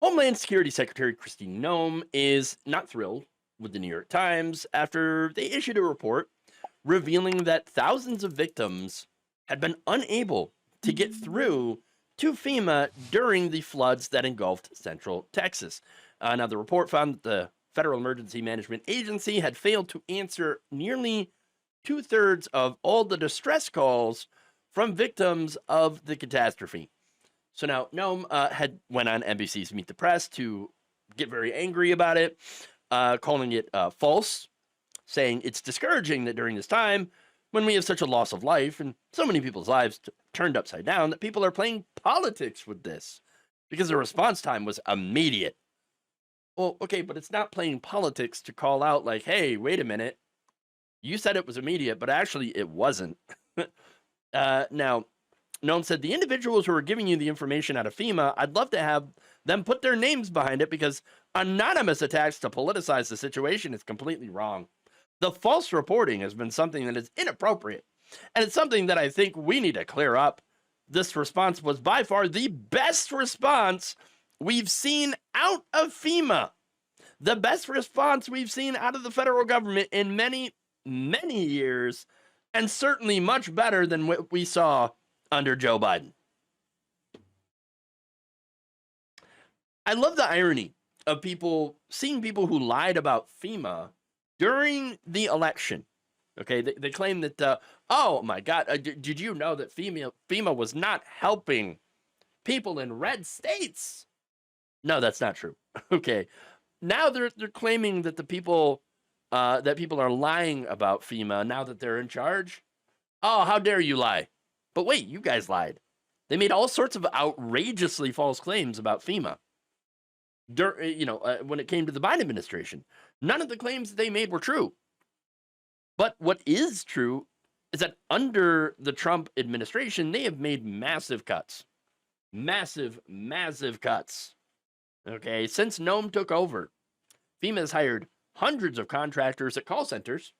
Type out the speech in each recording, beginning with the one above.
Homeland Security Secretary Kristi Noem is not thrilled with the New York Times after they issued a report revealing that thousands of victims had been unable to get through to FEMA during the floods that engulfed central Texas. Now, the report found that the Federal Emergency Management Agency had failed to answer nearly two-thirds of all the distress calls from victims of the catastrophe. So now Noam had went on NBC's Meet the Press to get very angry about it, calling it false, saying it's discouraging that during this time, when we have such a loss of life and so many people's lives turned upside down, that people are playing politics with this because the response time was immediate. Well, okay, but it's not playing politics to call out like, hey, wait a minute. You said it was immediate, but actually it wasn't. Now, Noam said, the individuals who are giving you the information out of FEMA, I'd love to have them put their names behind it because anonymous attacks to politicize the situation is completely wrong. The false reporting has been something that is inappropriate, and it's something that I think we need to clear up. This response was by far the best response we've seen out of FEMA. The best response we've seen out of the federal government in many, many years, and certainly much better than what we saw under Joe Biden. I love the irony of seeing people who lied about FEMA during the election. Okay, they claim that, oh my God, did you know that FEMA was not helping people in red states? No, that's not true. Okay, now they're claiming that people are lying about FEMA now that they're in charge. Oh, how dare you lie? But wait, you guys lied. They made all sorts of outrageously false claims about FEMA. When it came to the Biden administration, none of the claims that they made were true. But what is true is that under the Trump administration, they have made massive cuts. Massive, massive cuts. Okay, since Noam took over, FEMA has hired hundreds of contractors at call centers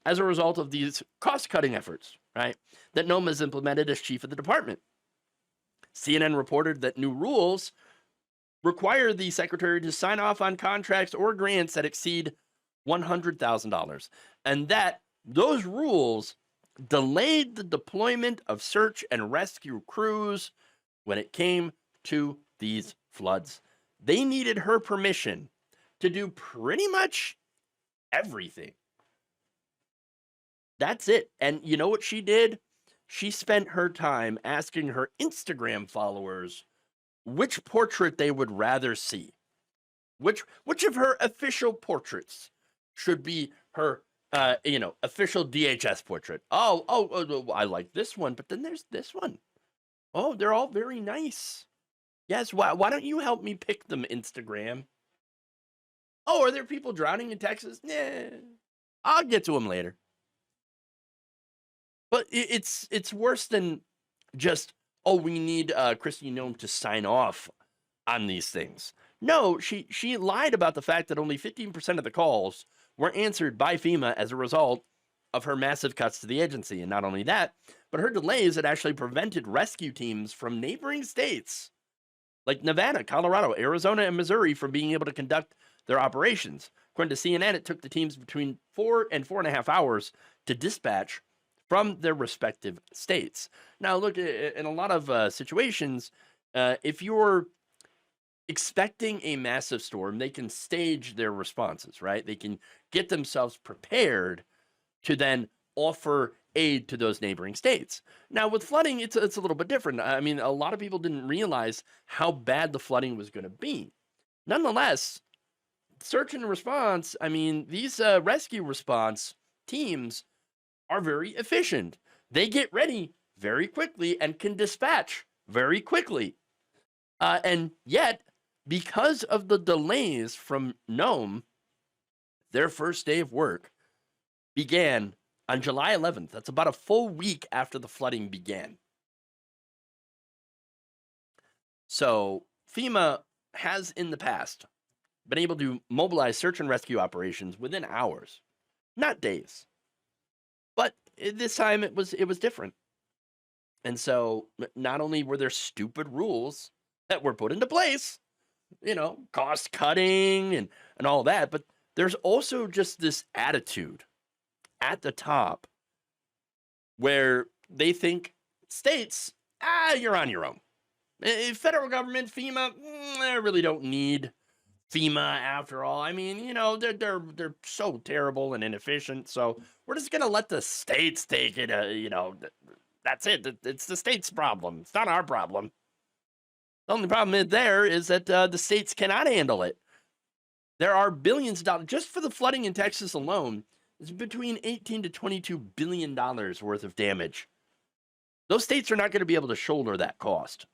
as a result of these cost-cutting efforts, right, that Noam has implemented as chief of the department. CNN reported that new rules require the secretary to sign off on contracts or grants that exceed $100,000, and that those rules delayed the deployment of search and rescue crews when it came to these floods. They needed her permission to do pretty much everything. That's it. And you know what she did? She spent her time asking her Instagram followers which portrait they would rather see. Which of her official portraits should be her official DHS portrait. Oh, I like this one, but then there's this one. Oh, they're all very nice. Yes, why don't you help me pick them, Instagram? Oh, are there people drowning in Texas? Nah, I'll get to them later. But it's worse than just, oh, we need Kristi Noem to sign off on these things. No, she lied about the fact that only 15% of the calls were answered by FEMA as a result of her massive cuts to the agency. And not only that, but her delays had actually prevented rescue teams from neighboring states like Nevada, Colorado, Arizona, and Missouri from being able to conduct their operations. According to CNN, it took the teams between 4 and 4.5 hours to dispatch from their respective states. Now, look, in a lot of situations, if you're expecting a massive storm, they can stage their responses, right? They can get themselves prepared to then offer aid to those neighboring states. Now, with flooding, it's a little bit different. I mean, a lot of people didn't realize how bad the flooding was going to be. Nonetheless, search and response, I mean, these rescue response teams are very efficient. They get ready very quickly and can dispatch very quickly. And yet, because of the delays from Noam, their first day of work began on July 11th. That's about a full week after the flooding began. So FEMA has in the past been able to mobilize search and rescue operations within hours, not days. But this time it was different. And so not only were there stupid rules that were put into place, cost cutting and all that. But there's also just this attitude at the top where they think states, you're on your own. Federal government, FEMA, I really don't need FEMA after all. I mean, they're so terrible and inefficient. So we're just gonna let the states take it. That's it. It's the states' problem. It's not our problem. The only problem is that the states cannot handle it. There are billions of dollars just for the flooding in Texas alone. It's between 18 to $22 billion worth of damage. Those states are not going to be able to shoulder that cost.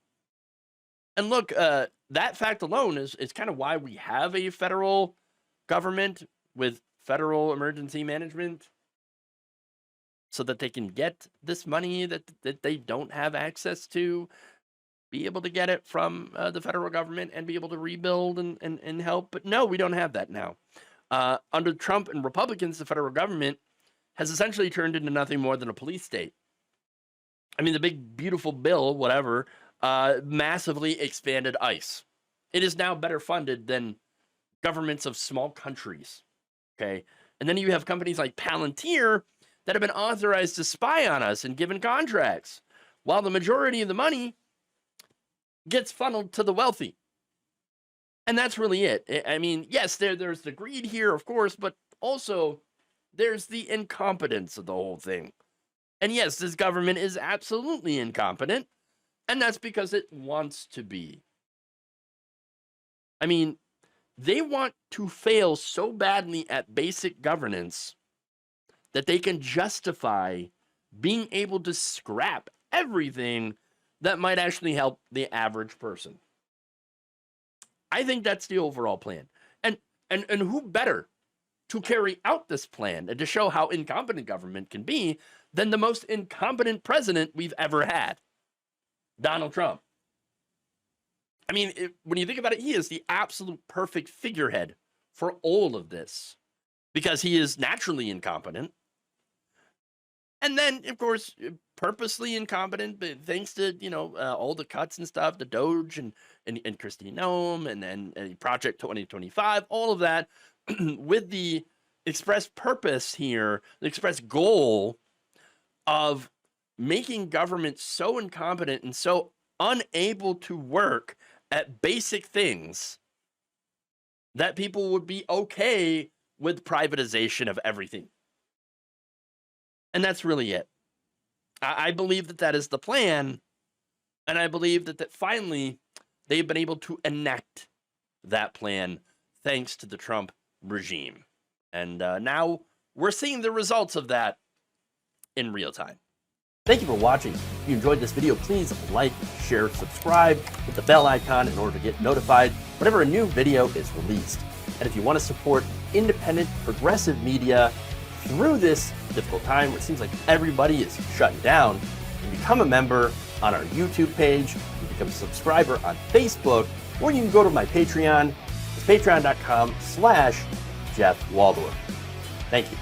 And look, that fact alone is kind of why we have a federal government with federal emergency management, so that they can get this money that they don't have access to, be able to get it from the federal government and be able to rebuild and help. But no, we don't have that now. Under Trump and Republicans, the federal government has essentially turned into nothing more than a police state. I mean, the big, beautiful bill, whatever, massively expanded ICE. It is now better funded than governments of small countries. Okay. And then you have companies like Palantir that have been authorized to spy on us and given contracts, while the majority of the money gets funneled to the wealthy. And that's really it. I mean, yes, there's the greed here, of course, but also there's the incompetence of the whole thing. And yes, this government is absolutely incompetent, and that's because it wants to be. I mean, they want to fail so badly at basic governance that they can justify being able to scrap everything that might actually help the average person. I think that's the overall plan. And who better to carry out this plan and to show how incompetent government can be than the most incompetent president we've ever had, Donald Trump. I mean, when you think about it, he is the absolute perfect figurehead for all of this, because he is naturally incompetent. And then, of course, purposely incompetent, but thanks to, all the cuts and stuff, the Doge and Kristi Noem and then Project 2025, all of that, with the express purpose here, the express goal of making government so incompetent and so unable to work at basic things that people would be okay with privatization of everything. And that's really it. I believe that is the plan. And I believe that finally they've been able to enact that plan thanks to the Trump regime. And now we're seeing the results of that in real time. Thank you for watching. If you enjoyed this video, please like, share, subscribe, hit the bell icon in order to get notified whenever a new video is released. And if you want to support independent, progressive media through this difficult time where it seems like everybody is shutting down, you can become a member on our YouTube page, you can become a subscriber on Facebook, or you can go to my Patreon. It's patreon.com/Jeff Waldorf. Thank you.